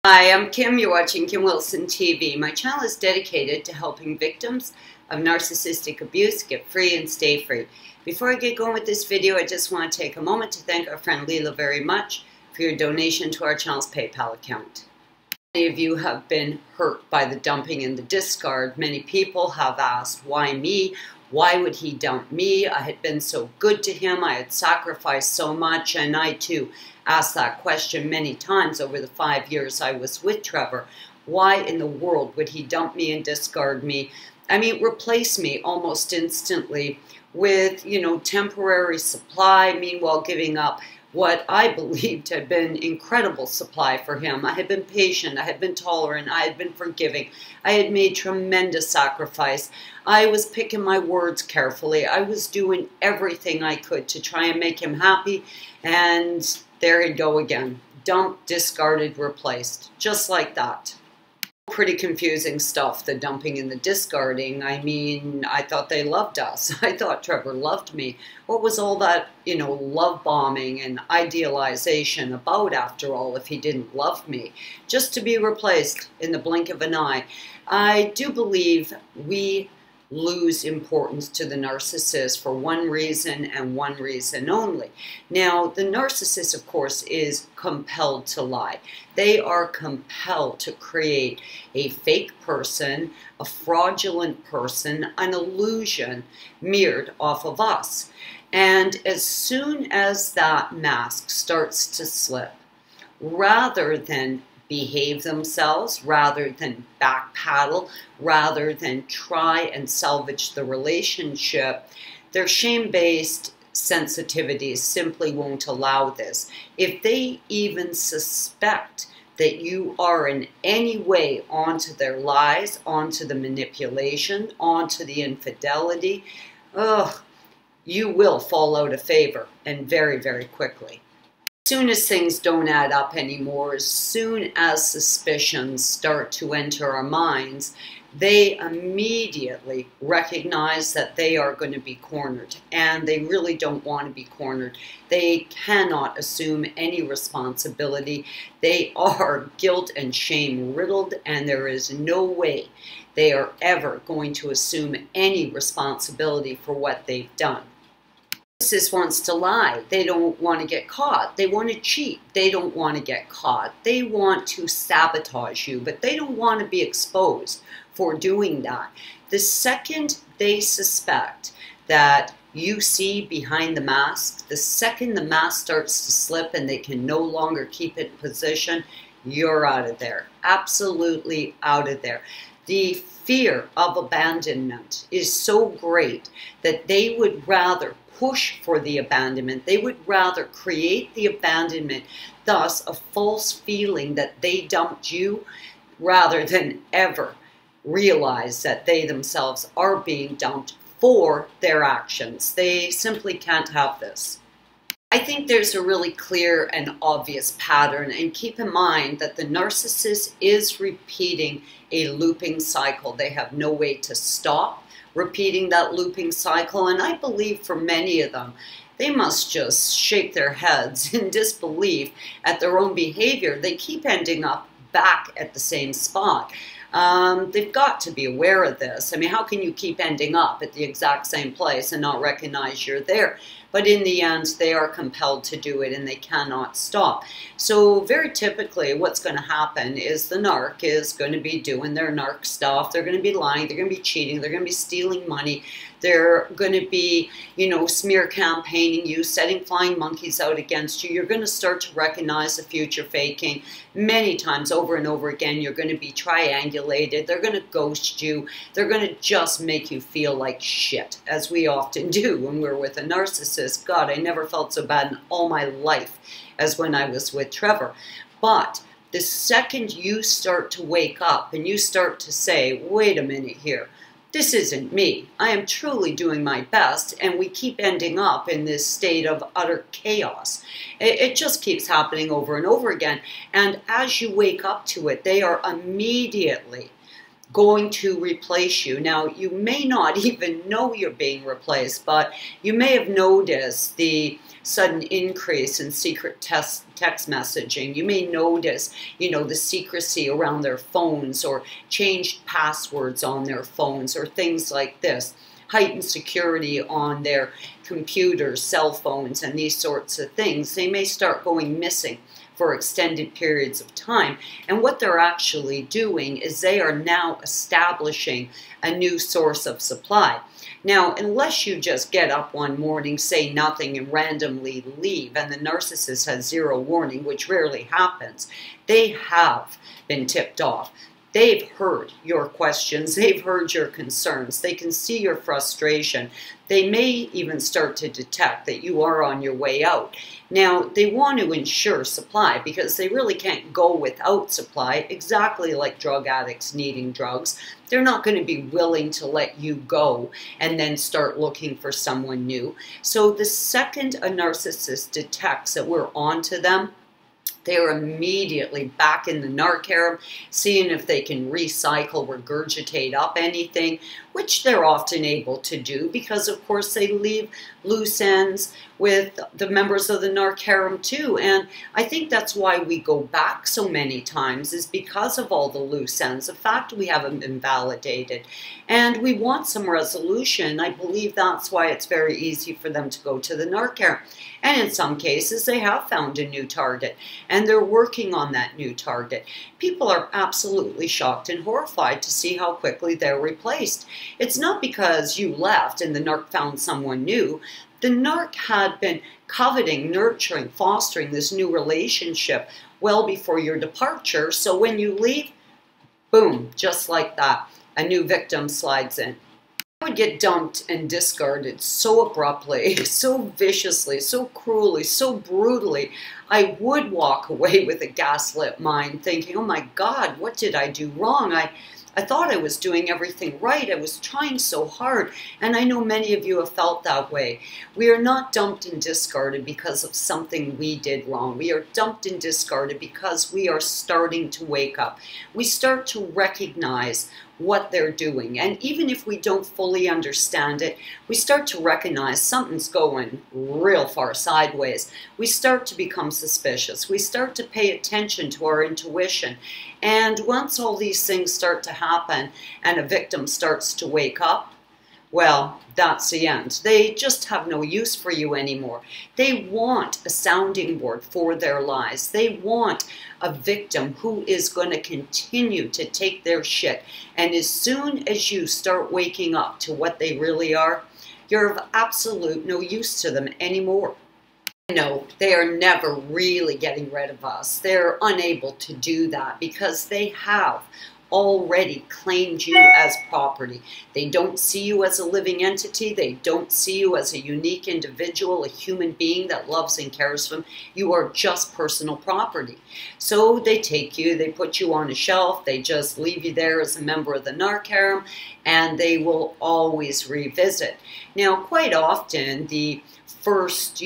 Hi, I'm Kim. You're watching Kim Wilson TV. My channel is dedicated to helping victims of narcissistic abuse get free and stay free. Before I get going with this video, I just want to take a moment to thank our friend Leela very much for your donation to our channel's PayPal account. Many of you have been hurt by the dumping and the discard. Many people have asked, why me? Why would he dump me? I had been so good to him. I had sacrificed so much. And I too asked that question many times over the 5 years I was with Trevor. Why in the world would he dump me and discard me? I mean, replace me almost instantly with, temporary supply, meanwhile giving up what I believed had been incredible supply for him. I had been patient, I had been tolerant, I had been forgiving, I had made tremendous sacrifice. I was picking my words carefully. I was doing everything I could to try and make him happy, and there he'd go again. Dumped, discarded, replaced. Just like that. Pretty confusing stuff, the dumping and the discarding. I mean, I thought they loved us. I thought Trevor loved me. What was all that, love bombing and idealization about, after all, if he didn't love me? Just to be replaced in the blink of an eye. I do believe we lose importance to the narcissist for one reason and one reason only. Now, the narcissist, of course, is compelled to lie. They are compelled to create a fake person, a fraudulent person, an illusion mirrored off of us. And as soon as that mask starts to slip, rather than behave themselves, rather than backpedal, rather than try and salvage the relationship, their shame-based sensitivities simply won't allow this. If they even suspect that you are in any way onto their lies, onto the manipulation, onto the infidelity, you will fall out of favor, and very, very quickly. As soon as things don't add up anymore, as soon as suspicions start to enter our minds, they immediately recognize that they are going to be cornered, and they really don't want to be cornered. They cannot assume any responsibility. They are guilt and shame riddled, and there is no way they are ever going to assume any responsibility for what they've done. Narcissist wants to lie. They don't want to get caught. They want to cheat. They don't want to get caught. They want to sabotage you, but they don't want to be exposed for doing that. The second they suspect that you see behind the mask, the second the mask starts to slip and they can no longer keep it in position, you're out of there. Absolutely out of there. The fear of abandonment is so great that they would rather push for the abandonment. They would rather create the abandonment, thus a false feeling that they dumped you, rather than ever realize that they themselves are being dumped for their actions. They simply can't have this. I think there's a really clear and obvious pattern, and keep in mind that the narcissist is repeating a looping cycle. They have no way to stop repeating that looping cycle, and I believe for many of them, they must just shake their heads in disbelief at their own behavior. They keep ending up back at the same spot. They've got to be aware of this. I mean, how can you keep ending up at the exact same place and not recognize you're there? But in the end, they are compelled to do it and they cannot stop. So very typically what's going to happen is the narc is going to be doing their narc stuff. They're going to be lying. They're going to be cheating. They're going to be stealing money. They're going to be, smear campaigning you, setting flying monkeys out against you. You're going to start to recognize the future faking many times over and over again. You're going to be triangulated. They're going to ghost you. They're going to just make you feel like shit, as we often do when we're with a narcissist. God, I never felt so bad in all my life as when I was with Trevor. But the second you start to wake up and you start to say, wait a minute here, this isn't me. I am truly doing my best, and we keep ending up in this state of utter chaos. It just keeps happening over and over again. And as you wake up to it, they are immediately going to replace you. Now, you may not even know you're being replaced, but you may have noticed the sudden increase in secret text messaging. You may notice, the secrecy around their phones, or changed passwords on their phones, or things like this. Heightened security on their computers, cell phones, and these sorts of things. They may start going missing for extended periods of time. And what they're actually doing is they are now establishing a new source of supply. Now, unless you just get up one morning, say nothing, and randomly leave, and the narcissist has zero warning, which rarely happens, they have been tipped off. They've heard your questions. They've heard your concerns. They can see your frustration. They may even start to detect that you are on your way out. Now, they want to ensure supply because they really can't go without supply, exactly like drug addicts needing drugs. They're not going to be willing to let you go and then start looking for someone new. So the second a narcissist detects that we're onto them, they are immediately back in the narc harem, seeing if they can recycle, regurgitate up anything, which they're often able to do because, of course, they leave loose ends with the members of the narc harem too. And I think that's why we go back so many times, is because of all the loose ends, the fact we haven't been validated. And we want some resolution. I believe that's why it's very easy for them to go to the narc harem. And in some cases, they have found a new target, and they're working on that new target. People are absolutely shocked and horrified to see how quickly they're replaced. It's not because you left and the narc found someone new. The narc had been coveting, nurturing, fostering this new relationship well before your departure. So when you leave, boom, just like that, a new victim slides in. I would get dumped and discarded so abruptly, so viciously, so cruelly, so brutally. I would walk away with a gaslit mind thinking, oh my God, what did I do wrong? I thought I was doing everything right. I was trying so hard. And I know many of you have felt that way. We are not dumped and discarded because of something we did wrong. We are dumped and discarded because we are starting to wake up. We start to recognize what they're doing. And even if we don't fully understand it, we start to recognize something's going real far sideways. We start to become suspicious. We start to pay attention to our intuition. And once all these things start to happen and a victim starts to wake up, well, that's the end. They just have no use for you anymore. They want a sounding board for their lies. They want a victim who is going to continue to take their shit. And as soon as you start waking up to what they really are, you're of absolute no use to them anymore. No, they are never really getting rid of us. They're unable to do that because they have already claimed you as property. They don't see you as a living entity. They don't see you as a unique individual, a human being that loves and cares for them. You are just personal property. So they take you, they put you on a shelf, they just leave you there as a member of the narc harem, and they will always revisit. Now, quite often, the first,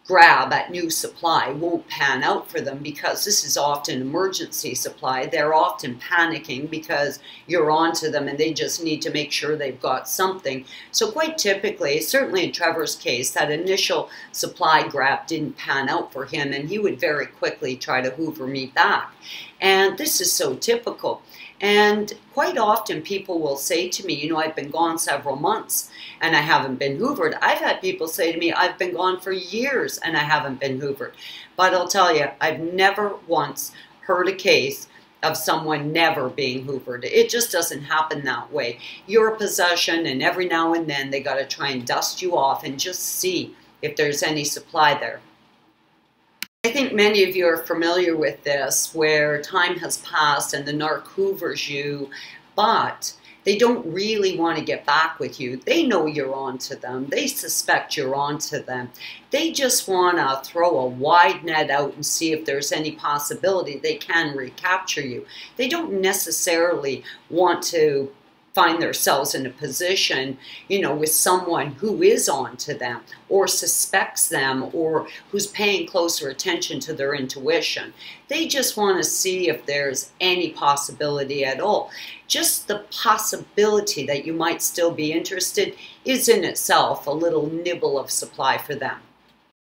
grab at new supply won't pan out for them because this is often emergency supply. They're often panicking because you're onto them and they just need to make sure they've got something. So quite typically, certainly in Trevor's case, that initial supply grab didn't pan out for him and he would very quickly try to hoover me back. And this is so typical. And quite often people will say to me, I've been gone several months and I haven't been hoovered. I've had people say to me, I've been gone for years and I haven't been hoovered. But I'll tell you, I've never once heard a case of someone never being hoovered. It just doesn't happen that way. You're a possession and every now and then they got to try and dust you off and just see if there's any supply there. I think many of you are familiar with this, where time has passed and the narc hoovers you, but they don't really want to get back with you. They know you're onto them. They suspect you're onto them. They just want to throw a wide net out and see if there's any possibility they can recapture you. They don't necessarily want to find themselves in a position, with someone who is on to them or suspects them or who's paying closer attention to their intuition. They just want to see if there's any possibility at all. Just the possibility that you might still be interested is in itself a little nibble of supply for them.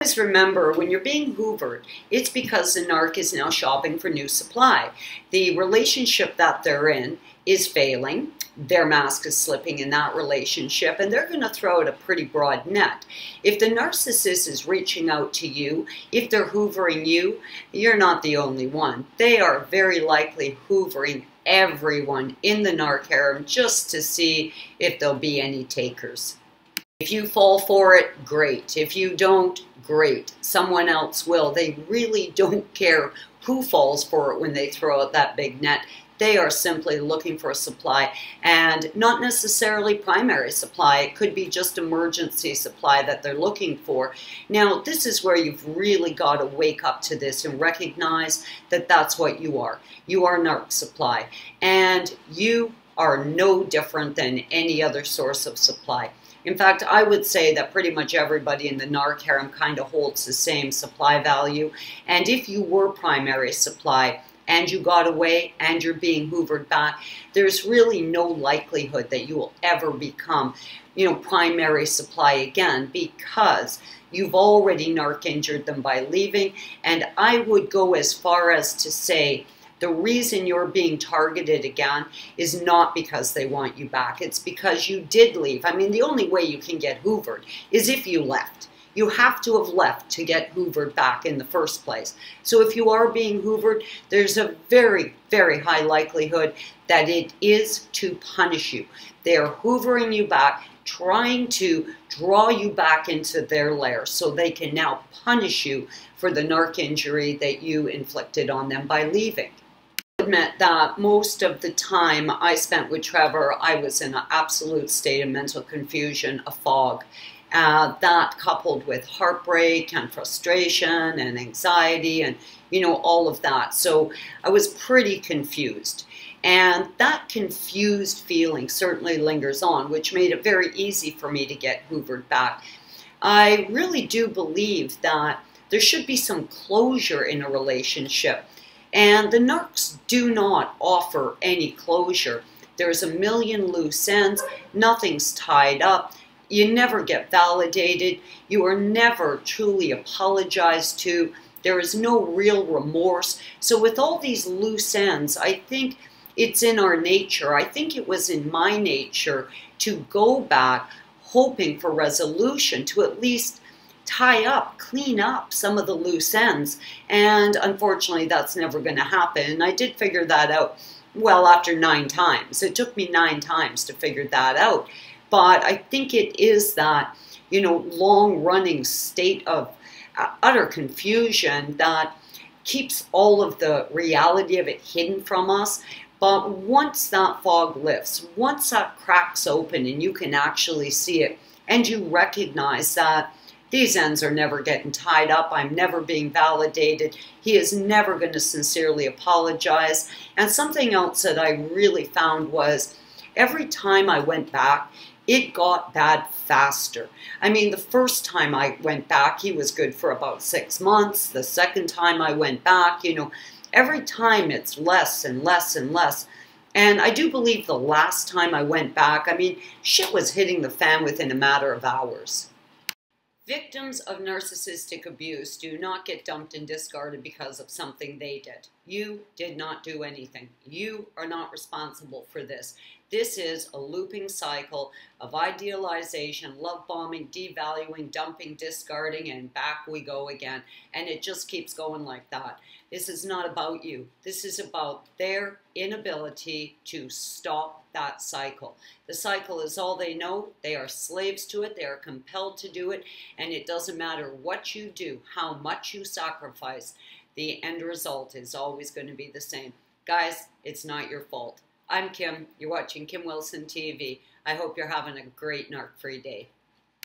Always remember, when you're being hoovered, it's because the narc is now shopping for new supply. The relationship that they're in is failing. Their mask is slipping in that relationship, and they're going to throw out a pretty broad net. If the narcissist is reaching out to you, if they're hoovering you, you're not the only one. They are very likely hoovering everyone in the narc harem just to see if there'll be any takers. If you fall for it, great. If you don't, great. Someone else will. They really don't care who falls for it when they throw out that big net. They are simply looking for a supply, and not necessarily primary supply. It could be just emergency supply that they're looking for. Now, this is where you've really got to wake up to this and recognize that that's what you are. You are narc supply, and you are no different than any other source of supply. In fact, I would say that pretty much everybody in the narc harem kind of holds the same supply value. And if you were primary supply and you got away and you're being hoovered back, there's really no likelihood that you will ever become, primary supply again, because you've already narc injured them by leaving. And I would go as far as to say, the reason you're being targeted again is not because they want you back. It's because you did leave. I mean, the only way you can get hoovered is if you left. You have to have left to get hoovered back in the first place. So if you are being hoovered, there's a very, very high likelihood that it is to punish you. They're hoovering you back, trying to draw you back into their lair so they can now punish you for the narc injury that you inflicted on them by leaving. Admit that most of the time I spent with Trevor, I was in an absolute state of mental confusion, a fog. That coupled with heartbreak and frustration and anxiety and, all of that. So I was pretty confused. And that confused feeling certainly lingers on, which made it very easy for me to get hoovered back. I really do believe that there should be some closure in a relationship. And the narcs do not offer any closure. There's a million loose ends. Nothing's tied up. You never get validated. You are never truly apologized to. There is no real remorse. So with all these loose ends, I think it's in our nature. I think it was in my nature to go back hoping for resolution, to at least tie up, clean up some of the loose ends. And unfortunately, that's never going to happen. And I did figure that out, well, after 9 times. It took me 9 times to figure that out. But I think it is that, long-running state of utter confusion that keeps all of the reality of it hidden from us. But once that fog lifts, once that cracks open and you can actually see it, and you recognize that these ends are never getting tied up, I'm never being validated, he is never going to sincerely apologize. And something else that I really found was every time I went back, it got bad faster. I mean, the first time I went back, he was good for about 6 months. The second time I went back, every time it's less and less and less. And I do believe the last time I went back, I mean, shit was hitting the fan within a matter of hours. Victims of narcissistic abuse do not get dumped and discarded because of something they did. You did not do anything. You are not responsible for this. This is a looping cycle of idealization, love bombing, devaluing, dumping, discarding, and back we go again. And it just keeps going like that. This is not about you. This is about their inability to stop that cycle. The cycle is all they know. They are slaves to it. They are compelled to do it. And it doesn't matter what you do, how much you sacrifice, the end result is always going to be the same. Guys, it's not your fault. I'm Kim. You're watching Kim Wilson TV. I hope you're having a great narc-free day.